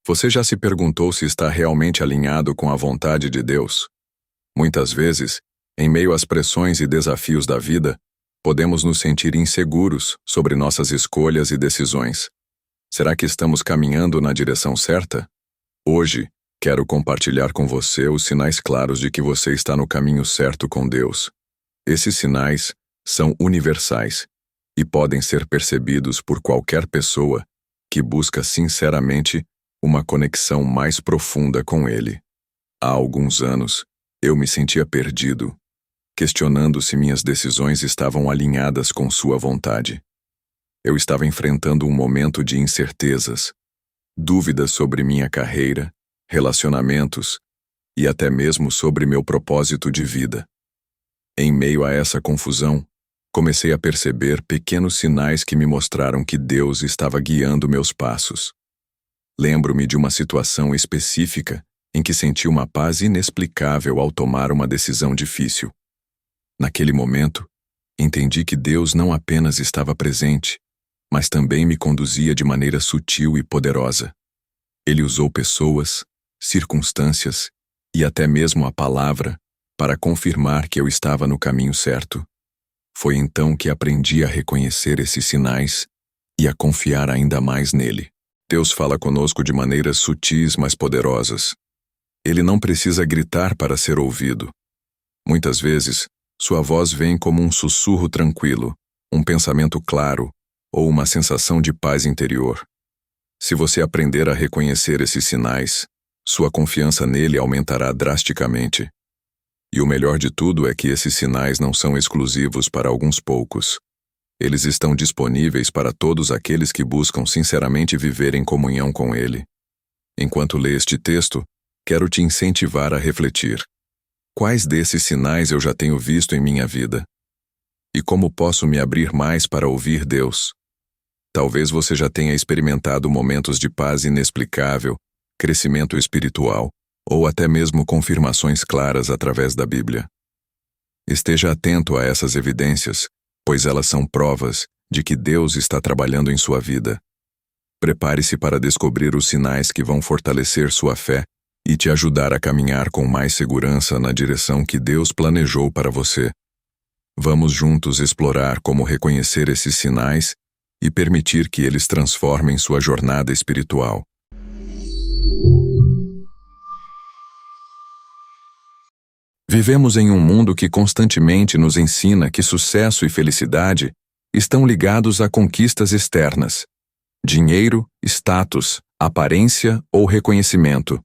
Você já se perguntou se está realmente alinhado com a vontade de Deus? Muitas vezes, em meio às pressões e desafios da vida, podemos nos sentir inseguros sobre nossas escolhas e decisões. Será que estamos caminhando na direção certa? Hoje, quero compartilhar com você os sinais claros de que você está no caminho certo com Deus. Esses sinais são universais e podem ser percebidos por qualquer pessoa que busca sinceramente uma conexão mais profunda com Ele. Há alguns anos, eu me sentia perdido, questionando se minhas decisões estavam alinhadas com Sua vontade. Eu estava enfrentando um momento de incertezas, dúvidas sobre minha carreira, relacionamentos e até mesmo sobre meu propósito de vida. Em meio a essa confusão, comecei a perceber pequenos sinais que me mostraram que Deus estava guiando meus passos. Lembro-me de uma situação específica em que senti uma paz inexplicável ao tomar uma decisão difícil. Naquele momento, entendi que Deus não apenas estava presente, mas também me conduzia de maneira sutil e poderosa. Ele usou pessoas, circunstâncias e até mesmo a palavra para confirmar que eu estava no caminho certo. Foi então que aprendi a reconhecer esses sinais e a confiar ainda mais nele. Deus fala conosco de maneiras sutis, mas poderosas. Ele não precisa gritar para ser ouvido. Muitas vezes, sua voz vem como um sussurro tranquilo, um pensamento claro ou uma sensação de paz interior. Se você aprender a reconhecer esses sinais, sua confiança nele aumentará drasticamente. E o melhor de tudo é que esses sinais não são exclusivos para alguns poucos. Eles estão disponíveis para todos aqueles que buscam sinceramente viver em comunhão com Ele. Enquanto lê este texto, quero te incentivar a refletir. Quais desses sinais eu já tenho visto em minha vida? E como posso me abrir mais para ouvir Deus? Talvez você já tenha experimentado momentos de paz inexplicável, crescimento espiritual, ou até mesmo confirmações claras através da Bíblia. Esteja atento a essas evidências, pois elas são provas de que Deus está trabalhando em sua vida. Prepare-se para descobrir os sinais que vão fortalecer sua fé e te ajudar a caminhar com mais segurança na direção que Deus planejou para você. Vamos juntos explorar como reconhecer esses sinais e permitir que eles transformem sua jornada espiritual. Vivemos em um mundo que constantemente nos ensina que sucesso e felicidade estão ligados a conquistas externas: dinheiro, status, aparência ou reconhecimento.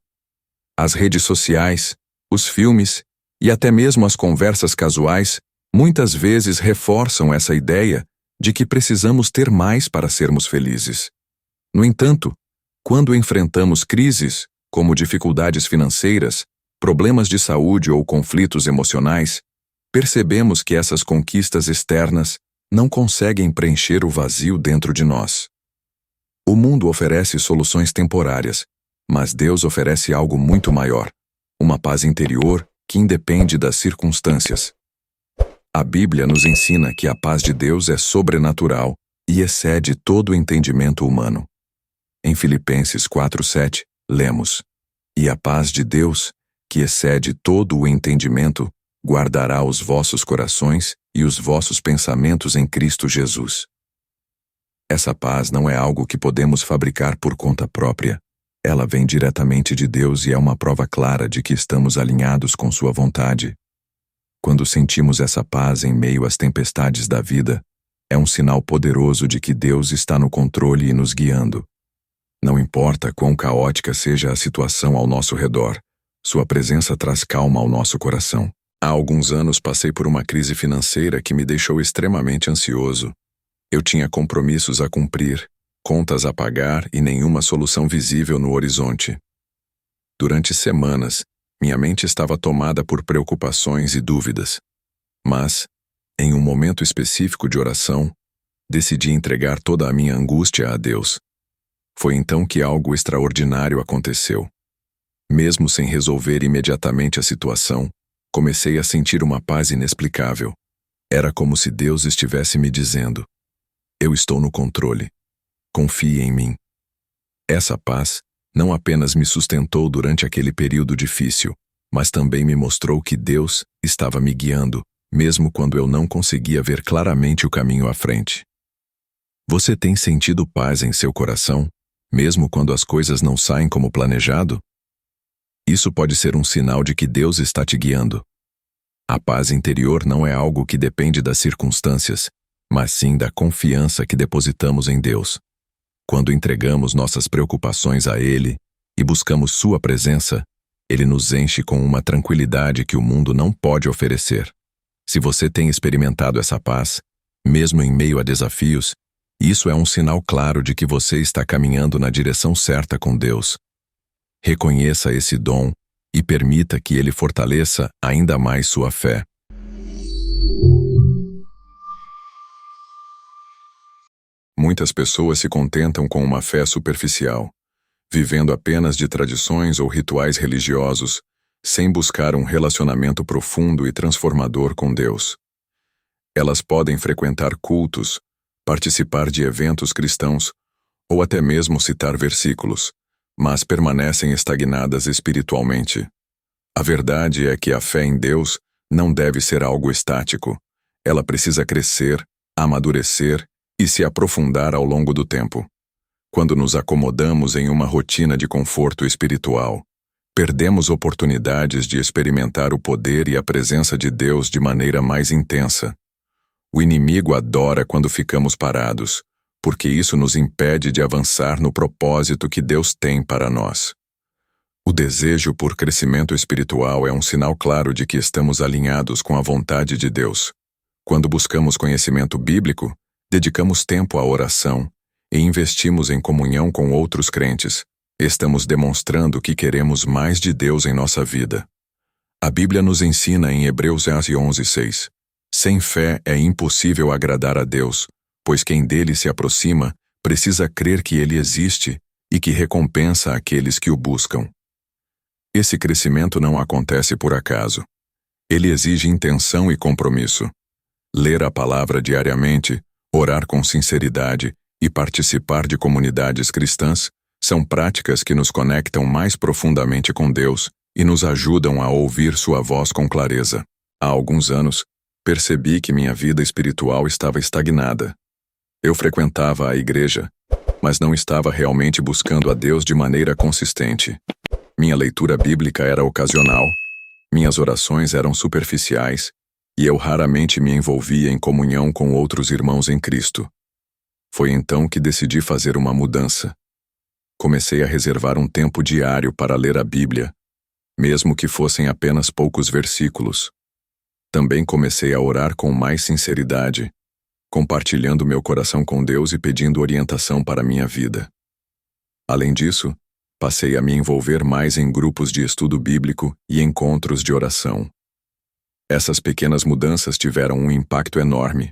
As redes sociais, os filmes e até mesmo as conversas casuais muitas vezes reforçam essa ideia de que precisamos ter mais para sermos felizes. No entanto, quando enfrentamos crises, como dificuldades financeiras, problemas de saúde ou conflitos emocionais, percebemos que essas conquistas externas não conseguem preencher o vazio dentro de nós. O mundo oferece soluções temporárias, mas Deus oferece algo muito maior, uma paz interior que independe das circunstâncias. A Bíblia nos ensina que a paz de Deus é sobrenatural e excede todo o entendimento humano. Em Filipenses 4:7, lemos: "E a paz de Deus, que excede todo o entendimento, guardará os vossos corações e os vossos pensamentos em Cristo Jesus." Essa paz não é algo que podemos fabricar por conta própria. Ela vem diretamente de Deus e é uma prova clara de que estamos alinhados com Sua vontade. Quando sentimos essa paz em meio às tempestades da vida, é um sinal poderoso de que Deus está no controle e nos guiando. Não importa quão caótica seja a situação ao nosso redor, Sua presença traz calma ao nosso coração. Há alguns anos passei por uma crise financeira que me deixou extremamente ansioso. Eu tinha compromissos a cumprir, contas a pagar e nenhuma solução visível no horizonte. Durante semanas, minha mente estava tomada por preocupações e dúvidas. Mas, em um momento específico de oração, decidi entregar toda a minha angústia a Deus. Foi então que algo extraordinário aconteceu. Mesmo sem resolver imediatamente a situação, comecei a sentir uma paz inexplicável. Era como se Deus estivesse me dizendo: "Eu estou no controle. Confie em mim." Essa paz não apenas me sustentou durante aquele período difícil, mas também me mostrou que Deus estava me guiando, mesmo quando eu não conseguia ver claramente o caminho à frente. Você tem sentido paz em seu coração, mesmo quando as coisas não saem como planejado? Isso pode ser um sinal de que Deus está te guiando. A paz interior não é algo que depende das circunstâncias, mas sim da confiança que depositamos em Deus. Quando entregamos nossas preocupações a Ele e buscamos Sua presença, Ele nos enche com uma tranquilidade que o mundo não pode oferecer. Se você tem experimentado essa paz, mesmo em meio a desafios, isso é um sinal claro de que você está caminhando na direção certa com Deus. Reconheça esse dom e permita que ele fortaleça ainda mais sua fé. Muitas pessoas se contentam com uma fé superficial, vivendo apenas de tradições ou rituais religiosos, sem buscar um relacionamento profundo e transformador com Deus. Elas podem frequentar cultos, participar de eventos cristãos ou até mesmo citar versículos, mas permanecem estagnadas espiritualmente. A verdade é que a fé em Deus não deve ser algo estático. Ela precisa crescer, amadurecer e se aprofundar ao longo do tempo. Quando nos acomodamos em uma rotina de conforto espiritual, perdemos oportunidades de experimentar o poder e a presença de Deus de maneira mais intensa. O inimigo adora quando ficamos parados, porque isso nos impede de avançar no propósito que Deus tem para nós. O desejo por crescimento espiritual é um sinal claro de que estamos alinhados com a vontade de Deus. Quando buscamos conhecimento bíblico, dedicamos tempo à oração e investimos em comunhão com outros crentes, estamos demonstrando que queremos mais de Deus em nossa vida. A Bíblia nos ensina em Hebreus 11:6. Sem fé é impossível agradar a Deus, pois quem dele se aproxima precisa crer que ele existe e que recompensa aqueles que o buscam. Esse crescimento não acontece por acaso. Ele exige intenção e compromisso. Ler a palavra diariamente, orar com sinceridade e participar de comunidades cristãs são práticas que nos conectam mais profundamente com Deus e nos ajudam a ouvir sua voz com clareza. Há alguns anos, percebi que minha vida espiritual estava estagnada. Eu frequentava a igreja, mas não estava realmente buscando a Deus de maneira consistente. Minha leitura bíblica era ocasional, minhas orações eram superficiais e eu raramente me envolvia em comunhão com outros irmãos em Cristo. Foi então que decidi fazer uma mudança. Comecei a reservar um tempo diário para ler a Bíblia, mesmo que fossem apenas poucos versículos. Também comecei a orar com mais sinceridade, compartilhando meu coração com Deus e pedindo orientação para minha vida. Além disso, passei a me envolver mais em grupos de estudo bíblico e encontros de oração. Essas pequenas mudanças tiveram um impacto enorme.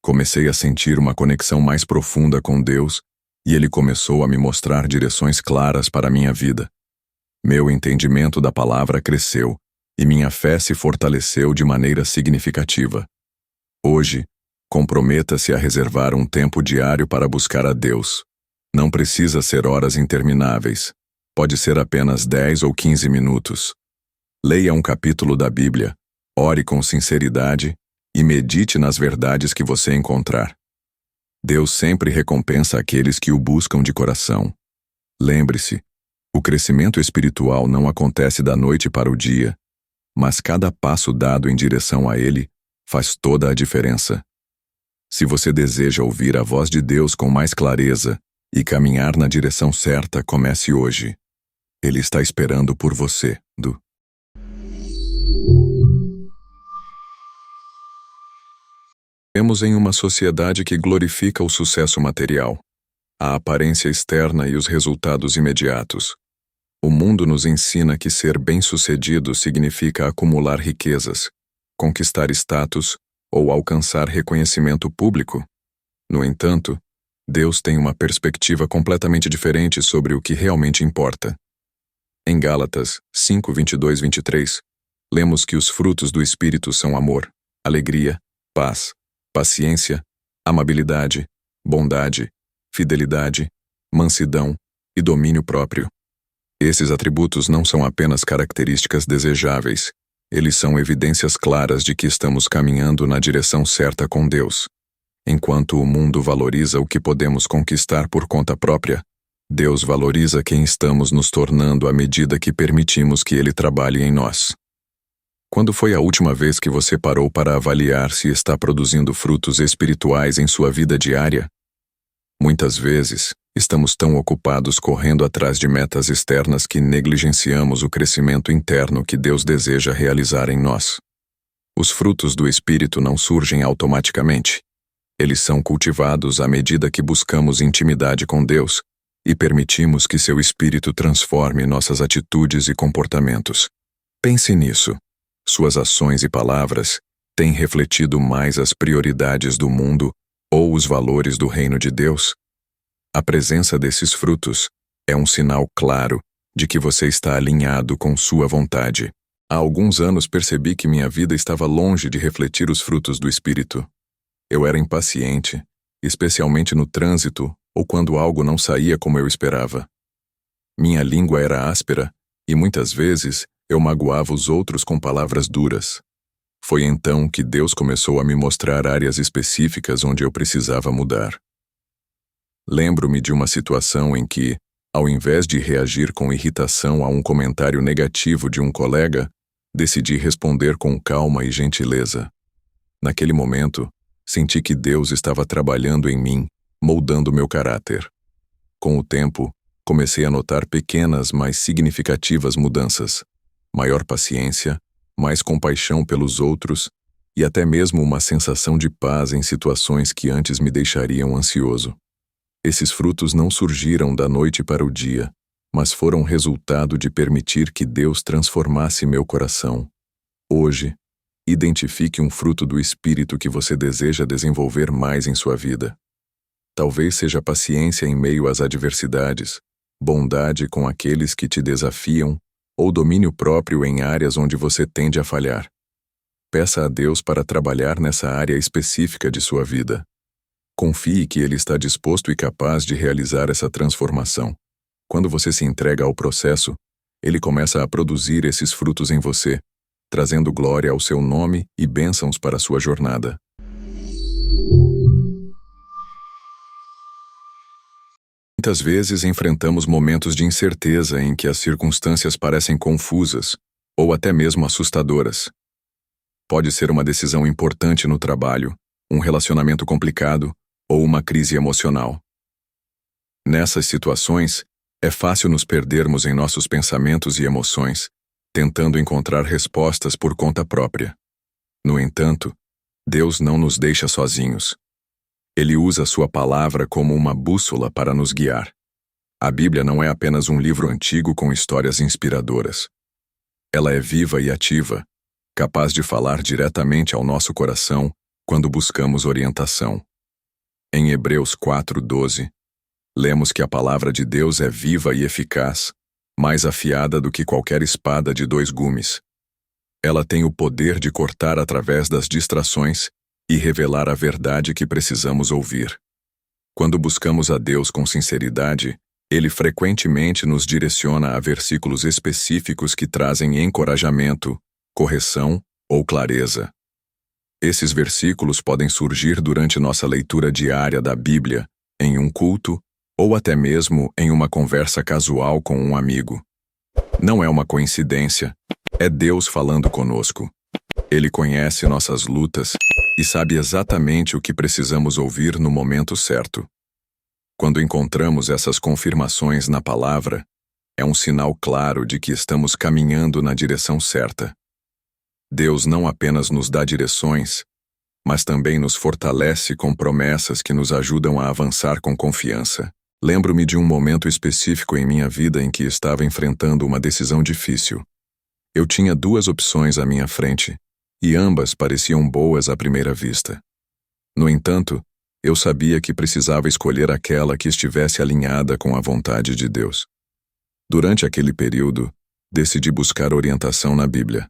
Comecei a sentir uma conexão mais profunda com Deus e Ele começou a me mostrar direções claras para a minha vida. Meu entendimento da palavra cresceu e minha fé se fortaleceu de maneira significativa. Hoje, comprometa-se a reservar um tempo diário para buscar a Deus. Não precisa ser horas intermináveis. Pode ser apenas 10 ou 15 minutos. Leia um capítulo da Bíblia, ore com sinceridade e medite nas verdades que você encontrar. Deus sempre recompensa aqueles que o buscam de coração. Lembre-se, o crescimento espiritual não acontece da noite para o dia, mas cada passo dado em direção a Ele faz toda a diferença. Se você deseja ouvir a voz de Deus com mais clareza e caminhar na direção certa, comece hoje. Ele está esperando por você. Vivemos em uma sociedade que glorifica o sucesso material, a aparência externa e os resultados imediatos. O mundo nos ensina que ser bem-sucedido significa acumular riquezas, conquistar status ou alcançar reconhecimento público. No entanto, Deus tem uma perspectiva completamente diferente sobre o que realmente importa. Em Gálatas 5:22-23, lemos que os frutos do Espírito são amor, alegria, paz, paciência, amabilidade, bondade, fidelidade, mansidão, e domínio próprio. Esses atributos não são apenas características desejáveis, eles são evidências claras de que estamos caminhando na direção certa com Deus. Enquanto o mundo valoriza o que podemos conquistar por conta própria, Deus valoriza quem estamos nos tornando à medida que permitimos que Ele trabalhe em nós. Quando foi a última vez que você parou para avaliar se está produzindo frutos espirituais em sua vida diária? Muitas vezes, estamos tão ocupados correndo atrás de metas externas que negligenciamos o crescimento interno que Deus deseja realizar em nós. Os frutos do Espírito não surgem automaticamente. Eles são cultivados à medida que buscamos intimidade com Deus e permitimos que seu Espírito transforme nossas atitudes e comportamentos. Pense nisso. Suas ações e palavras têm refletido mais as prioridades do mundo ou os valores do reino de Deus? A presença desses frutos é um sinal claro de que você está alinhado com sua vontade. Há alguns anos percebi que minha vida estava longe de refletir os frutos do Espírito. Eu era impaciente, especialmente no trânsito ou quando algo não saía como eu esperava. Minha língua era áspera e muitas vezes eu magoava os outros com palavras duras. Foi então que Deus começou a me mostrar áreas específicas onde eu precisava mudar. Lembro-me de uma situação em que, ao invés de reagir com irritação a um comentário negativo de um colega, decidi responder com calma e gentileza. Naquele momento, senti que Deus estava trabalhando em mim, moldando meu caráter. Com o tempo, comecei a notar pequenas, mas significativas mudanças. Maior paciência, mais compaixão pelos outros e até mesmo uma sensação de paz em situações que antes me deixariam ansioso. Esses frutos não surgiram da noite para o dia, mas foram resultado de permitir que Deus transformasse meu coração. Hoje, identifique um fruto do Espírito que você deseja desenvolver mais em sua vida. Talvez seja paciência em meio às adversidades, bondade com aqueles que te desafiam, ou domínio próprio em áreas onde você tende a falhar. Peça a Deus para trabalhar nessa área específica de sua vida. Confie que Ele está disposto e capaz de realizar essa transformação. Quando você se entrega ao processo, Ele começa a produzir esses frutos em você, trazendo glória ao seu nome e bênçãos para a sua jornada. Muitas vezes enfrentamos momentos de incerteza em que as circunstâncias parecem confusas ou até mesmo assustadoras. Pode ser uma decisão importante no trabalho, um relacionamento complicado ou uma crise emocional. Nessas situações, é fácil nos perdermos em nossos pensamentos e emoções, tentando encontrar respostas por conta própria. No entanto, Deus não nos deixa sozinhos. Ele usa sua palavra como uma bússola para nos guiar. A Bíblia não é apenas um livro antigo com histórias inspiradoras. Ela é viva e ativa, capaz de falar diretamente ao nosso coração quando buscamos orientação. Em Hebreus 4:12, lemos que a palavra de Deus é viva e eficaz, mais afiada do que qualquer espada de 2 gumes. Ela tem o poder de cortar através das distrações e revelar a verdade que precisamos ouvir. Quando buscamos a Deus com sinceridade, Ele frequentemente nos direciona a versículos específicos que trazem encorajamento, correção ou clareza. Esses versículos podem surgir durante nossa leitura diária da Bíblia, em um culto, ou até mesmo em uma conversa casual com um amigo. Não é uma coincidência, é Deus falando conosco. Ele conhece nossas lutas e sabe exatamente o que precisamos ouvir no momento certo. Quando encontramos essas confirmações na palavra, é um sinal claro de que estamos caminhando na direção certa. Deus não apenas nos dá direções, mas também nos fortalece com promessas que nos ajudam a avançar com confiança. Lembro-me de um momento específico em minha vida em que estava enfrentando uma decisão difícil. Eu tinha 2 opções à minha frente, e ambas pareciam boas à primeira vista. No entanto, eu sabia que precisava escolher aquela que estivesse alinhada com a vontade de Deus. Durante aquele período, decidi buscar orientação na Bíblia.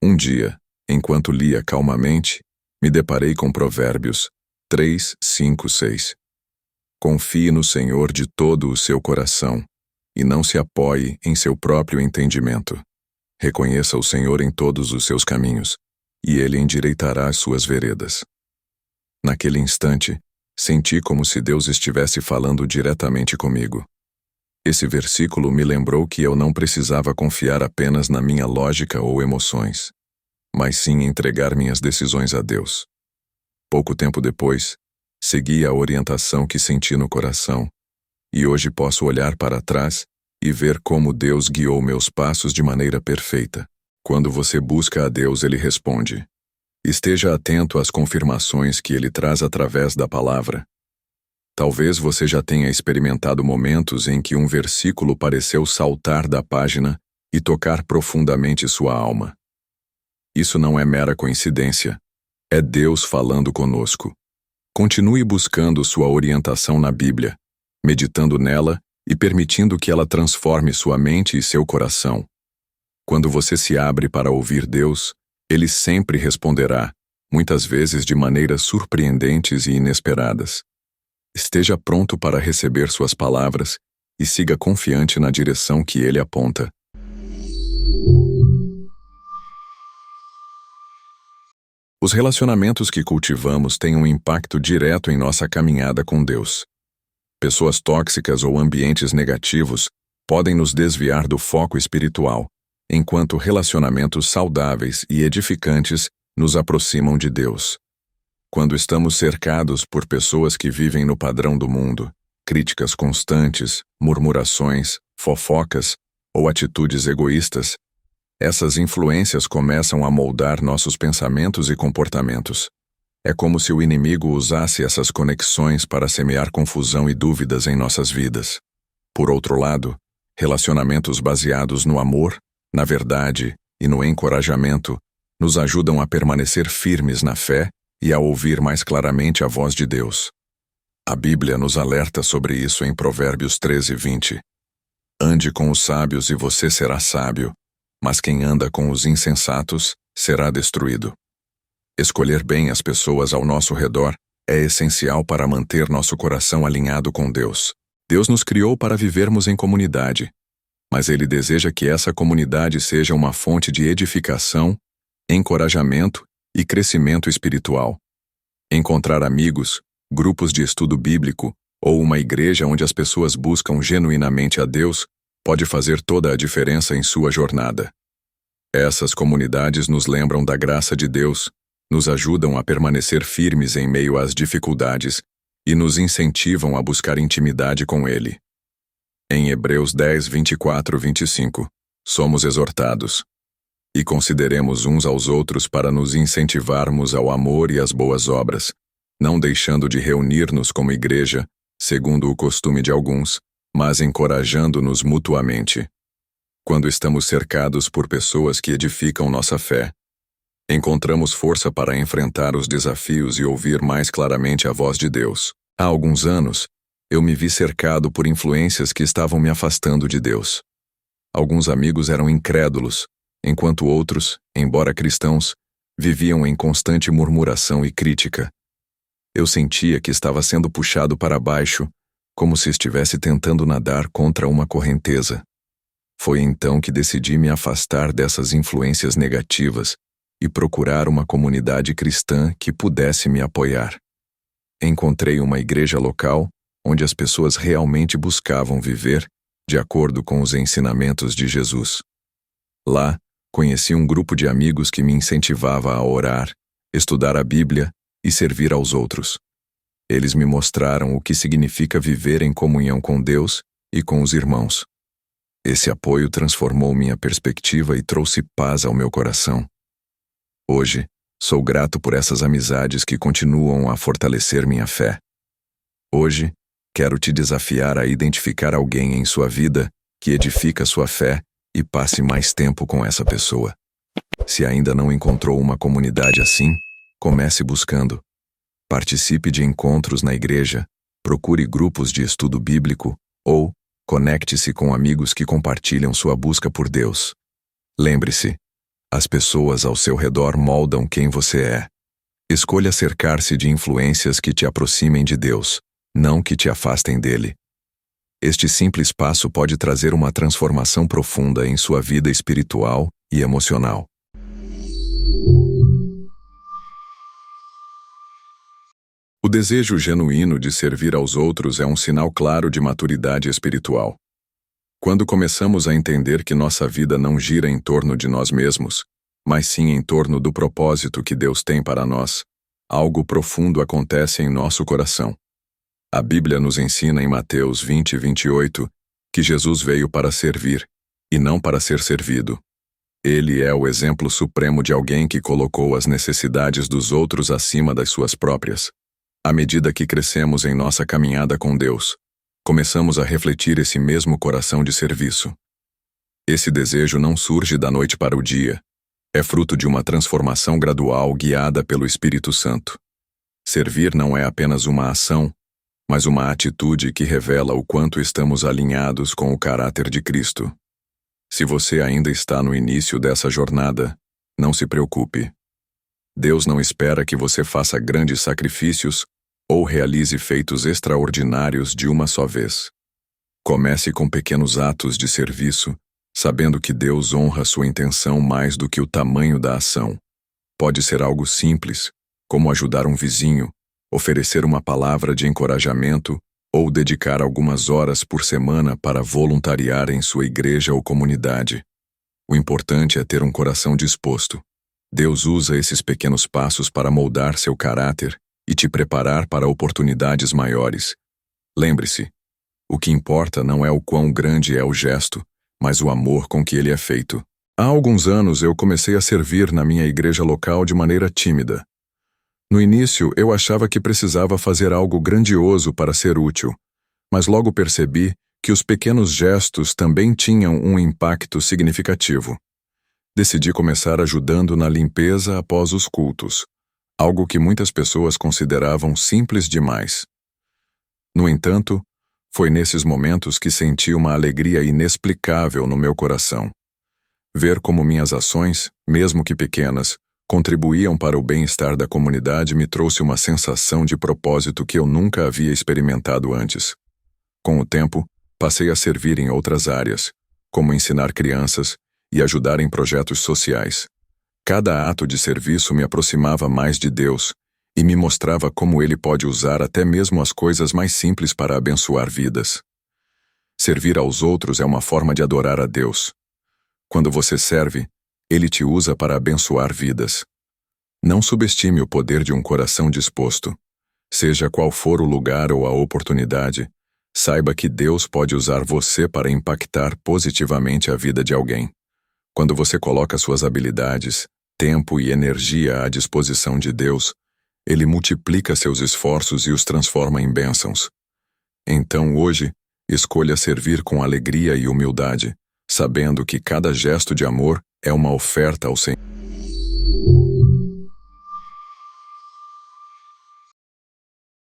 Um dia, enquanto lia calmamente, me deparei com Provérbios 3, 5, 6. Confie no Senhor de todo o seu coração e não se apoie em seu próprio entendimento. Reconheça o Senhor em todos os seus caminhos, e Ele endireitará as suas veredas. Naquele instante, senti como se Deus estivesse falando diretamente comigo. Esse versículo me lembrou que eu não precisava confiar apenas na minha lógica ou emoções, mas sim entregar minhas decisões a Deus. Pouco tempo depois, segui a orientação que senti no coração, e hoje posso olhar para trás e ver como Deus guiou meus passos de maneira perfeita. Quando você busca a Deus, Ele responde. Esteja atento às confirmações que Ele traz através da palavra. Talvez você já tenha experimentado momentos em que um versículo pareceu saltar da página e tocar profundamente sua alma. Isso não é mera coincidência. É Deus falando conosco. Continue buscando sua orientação na Bíblia, meditando nela e permitindo que ela transforme sua mente e seu coração. Quando você se abre para ouvir Deus, Ele sempre responderá, muitas vezes de maneiras surpreendentes e inesperadas. Esteja pronto para receber suas palavras e siga confiante na direção que Ele aponta. Os relacionamentos que cultivamos têm um impacto direto em nossa caminhada com Deus. Pessoas tóxicas ou ambientes negativos podem nos desviar do foco espiritual, enquanto relacionamentos saudáveis e edificantes nos aproximam de Deus. Quando estamos cercados por pessoas que vivem no padrão do mundo, críticas constantes, murmurações, fofocas ou atitudes egoístas, essas influências começam a moldar nossos pensamentos e comportamentos. É como se o inimigo usasse essas conexões para semear confusão e dúvidas em nossas vidas. Por outro lado, relacionamentos baseados no amor, na verdade e no encorajamento nos ajudam a permanecer firmes na fé e a ouvir mais claramente a voz de Deus. A Bíblia nos alerta sobre isso em Provérbios 13:20. Ande com os sábios e você será sábio, mas quem anda com os insensatos será destruído. Escolher bem as pessoas ao nosso redor é essencial para manter nosso coração alinhado com Deus. Deus nos criou para vivermos em comunidade, mas Ele deseja que essa comunidade seja uma fonte de edificação, encorajamento e crescimento espiritual. Encontrar amigos, grupos de estudo bíblico ou uma igreja onde as pessoas buscam genuinamente a Deus pode fazer toda a diferença em sua jornada. Essas comunidades nos lembram da graça de Deus, nos ajudam a permanecer firmes em meio às dificuldades e nos incentivam a buscar intimidade com Ele. Em Hebreus 10:24-25, somos exortados: e consideremos uns aos outros para nos incentivarmos ao amor e às boas obras, não deixando de reunir-nos como igreja, segundo o costume de alguns, mas encorajando-nos mutuamente. Quando estamos cercados por pessoas que edificam nossa fé, encontramos força para enfrentar os desafios e ouvir mais claramente a voz de Deus. Há alguns anos, eu me vi cercado por influências que estavam me afastando de Deus. Alguns amigos eram incrédulos, enquanto outros, embora cristãos, viviam em constante murmuração e crítica. Eu sentia que estava sendo puxado para baixo, como se estivesse tentando nadar contra uma correnteza. Foi então que decidi me afastar dessas influências negativas e procurar uma comunidade cristã que pudesse me apoiar. Encontrei uma igreja local onde as pessoas realmente buscavam viver de acordo com os ensinamentos de Jesus. Lá, conheci um grupo de amigos que me incentivava a orar, estudar a Bíblia e servir aos outros. Eles me mostraram o que significa viver em comunhão com Deus e com os irmãos. Esse apoio transformou minha perspectiva e trouxe paz ao meu coração. Hoje, sou grato por essas amizades que continuam a fortalecer minha fé. Hoje, quero te desafiar a identificar alguém em sua vida que edifica sua fé e passe mais tempo com essa pessoa. Se ainda não encontrou uma comunidade assim, comece buscando. Participe de encontros na igreja, procure grupos de estudo bíblico ou conecte-se com amigos que compartilham sua busca por Deus. Lembre-se, as pessoas ao seu redor moldam quem você é. Escolha cercar-se de influências que te aproximem de Deus, não que te afastem dele. Este simples passo pode trazer uma transformação profunda em sua vida espiritual e emocional. O desejo genuíno de servir aos outros é um sinal claro de maturidade espiritual. Quando começamos a entender que nossa vida não gira em torno de nós mesmos, mas sim em torno do propósito que Deus tem para nós, algo profundo acontece em nosso coração. A Bíblia nos ensina em Mateus 20:28 que Jesus veio para servir, e não para ser servido. Ele é o exemplo supremo de alguém que colocou as necessidades dos outros acima das suas próprias. À medida que crescemos em nossa caminhada com Deus, começamos a refletir esse mesmo coração de serviço. Esse desejo não surge da noite para o dia. É fruto de uma transformação gradual guiada pelo Espírito Santo. Servir não é apenas uma ação, mas uma atitude que revela o quanto estamos alinhados com o caráter de Cristo. Se você ainda está no início dessa jornada, não se preocupe. Deus não espera que você faça grandes sacrifícios ou realize feitos extraordinários de uma só vez. Comece com pequenos atos de serviço, sabendo que Deus honra sua intenção mais do que o tamanho da ação. Pode ser algo simples, como ajudar um vizinho, oferecer uma palavra de encorajamento ou dedicar algumas horas por semana para voluntariar em sua igreja ou comunidade. O importante é ter um coração disposto. Deus usa esses pequenos passos para moldar seu caráter e te preparar para oportunidades maiores. Lembre-se, o que importa não é o quão grande é o gesto, mas o amor com que ele é feito. Há alguns anos eu comecei a servir na minha igreja local de maneira tímida. No início, eu achava que precisava fazer algo grandioso para ser útil, mas logo percebi que os pequenos gestos também tinham um impacto significativo. Decidi começar ajudando na limpeza após os cultos, algo que muitas pessoas consideravam simples demais. No entanto, foi nesses momentos que senti uma alegria inexplicável no meu coração. Ver como minhas ações, mesmo que pequenas, contribuíam para o bem-estar da comunidade me trouxe uma sensação de propósito que eu nunca havia experimentado antes. Com o tempo, passei a servir em outras áreas, como ensinar crianças e ajudar em projetos sociais. Cada ato de serviço me aproximava mais de Deus e me mostrava como Ele pode usar até mesmo as coisas mais simples para abençoar vidas. Servir aos outros é uma forma de adorar a Deus. Quando você serve, Ele te usa para abençoar vidas. Não subestime o poder de um coração disposto. Seja qual for o lugar ou a oportunidade, saiba que Deus pode usar você para impactar positivamente a vida de alguém. Quando você coloca suas habilidades, tempo e energia à disposição de Deus, Ele multiplica seus esforços e os transforma em bênçãos. Então, hoje, escolha servir com alegria e humildade, sabendo que cada gesto de amor é uma oferta ao Senhor.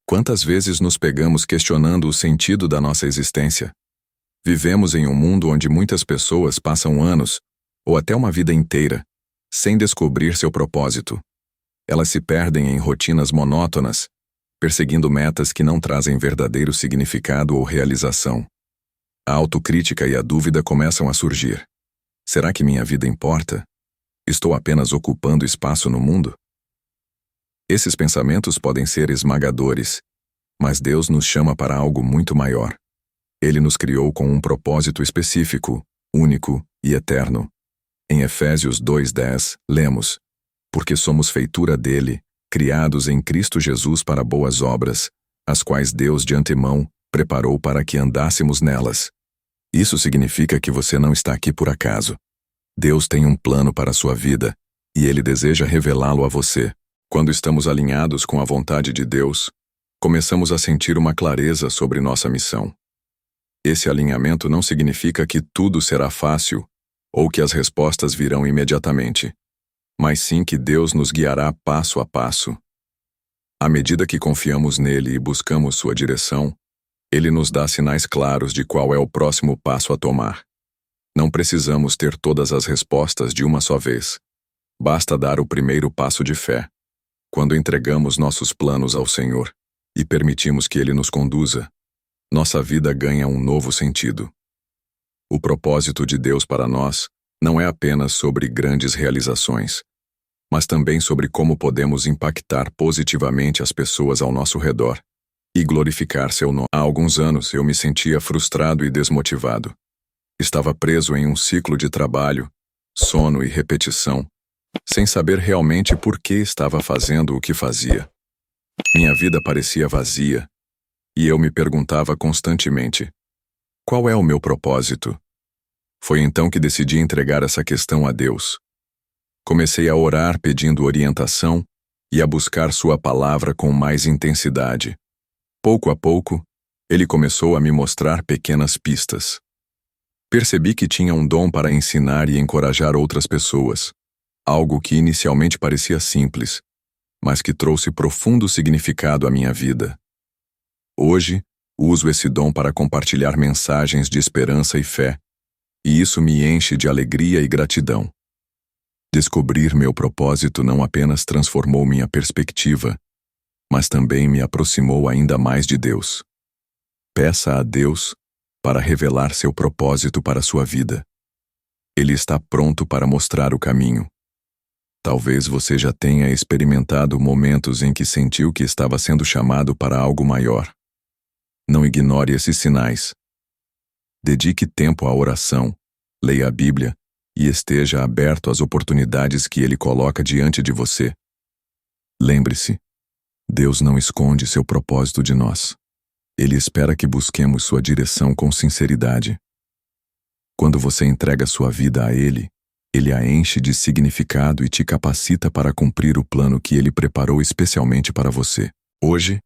Quantas vezes nos pegamos questionando o sentido da nossa existência? Vivemos em um mundo onde muitas pessoas passam anos, ou até uma vida inteira, sem descobrir seu propósito. Elas se perdem em rotinas monótonas, perseguindo metas que não trazem verdadeiro significado ou realização. A autocrítica e a dúvida começam a surgir. Será que minha vida importa? Estou apenas ocupando espaço no mundo? Esses pensamentos podem ser esmagadores, mas Deus nos chama para algo muito maior. Ele nos criou com um propósito específico, único e eterno. Em Efésios 2:10, lemos: porque somos feitura dele, criados em Cristo Jesus para boas obras, as quais Deus de antemão preparou para que andássemos nelas. Isso significa que você não está aqui por acaso. Deus tem um plano para a sua vida, e Ele deseja revelá-lo a você. Quando estamos alinhados com a vontade de Deus, começamos a sentir uma clareza sobre nossa missão. Esse alinhamento não significa que tudo será fácil, ou que as respostas virão imediatamente, mas sim que Deus nos guiará passo a passo. À medida que confiamos nele e buscamos sua direção, Ele nos dá sinais claros de qual é o próximo passo a tomar. Não precisamos ter todas as respostas de uma só vez. Basta dar o primeiro passo de fé. Quando entregamos nossos planos ao Senhor, e permitimos que Ele nos conduza, nossa vida ganha um novo sentido. O propósito de Deus para nós não é apenas sobre grandes realizações, mas também sobre como podemos impactar positivamente as pessoas ao nosso redor e glorificar seu nome. Há alguns anos eu me sentia frustrado e desmotivado. Estava preso em um ciclo de trabalho, sono e repetição, sem saber realmente por que estava fazendo o que fazia. Minha vida parecia vazia, e eu me perguntava constantemente: qual é o meu propósito? Foi então que decidi entregar essa questão a Deus. Comecei a orar pedindo orientação e a buscar sua palavra com mais intensidade. Pouco a pouco, Ele começou a me mostrar pequenas pistas. Percebi que tinha um dom para ensinar e encorajar outras pessoas, algo que inicialmente parecia simples, mas que trouxe profundo significado à minha vida. Hoje, uso esse dom para compartilhar mensagens de esperança e fé, e isso me enche de alegria e gratidão. Descobrir meu propósito não apenas transformou minha perspectiva, mas também me aproximou ainda mais de Deus. Peça a Deus para revelar seu propósito para sua vida. Ele está pronto para mostrar o caminho. Talvez você já tenha experimentado momentos em que sentiu que estava sendo chamado para algo maior. Não ignore esses sinais. Dedique tempo à oração, leia a Bíblia e esteja aberto às oportunidades que Ele coloca diante de você. Lembre-se, Deus não esconde seu propósito de nós. Ele espera que busquemos sua direção com sinceridade. Quando você entrega sua vida a Ele, Ele a enche de significado e te capacita para cumprir o plano que Ele preparou especialmente para você. Hoje,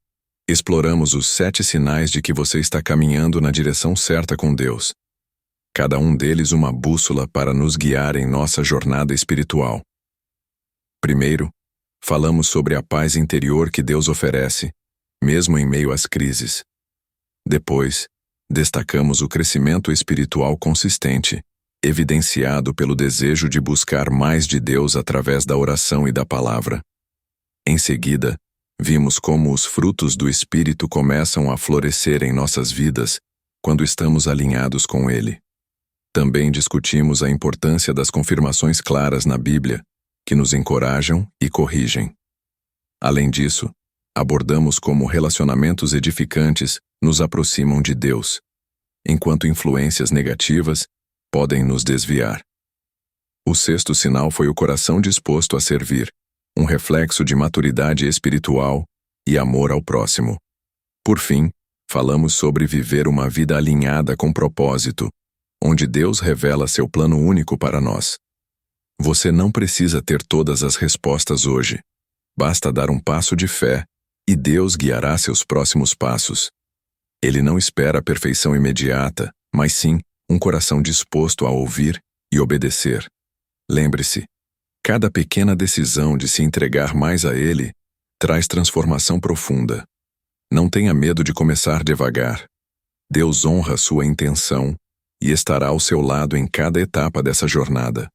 exploramos os 7 sinais de que você está caminhando na direção certa com Deus. Cada um deles uma bússola para nos guiar em nossa jornada espiritual. Primeiro, falamos sobre a paz interior que Deus oferece, mesmo em meio às crises. Depois, destacamos o crescimento espiritual consistente, evidenciado pelo desejo de buscar mais de Deus através da oração e da palavra. Em seguida, vimos como os frutos do Espírito começam a florescer em nossas vidas quando estamos alinhados com Ele. Também discutimos a importância das confirmações claras na Bíblia, que nos encorajam e corrigem. Além disso, abordamos como relacionamentos edificantes nos aproximam de Deus, enquanto influências negativas podem nos desviar. O 6º sinal foi o coração disposto a servir, um reflexo de maturidade espiritual e amor ao próximo. Por fim, falamos sobre viver uma vida alinhada com propósito, onde Deus revela seu plano único para nós. Você não precisa ter todas as respostas hoje. Basta dar um passo de fé e Deus guiará seus próximos passos. Ele não espera a perfeição imediata, mas sim um coração disposto a ouvir e obedecer. Lembre-se, cada pequena decisão de se entregar mais a Ele traz transformação profunda. Não tenha medo de começar devagar. Deus honra sua intenção e estará ao seu lado em cada etapa dessa jornada.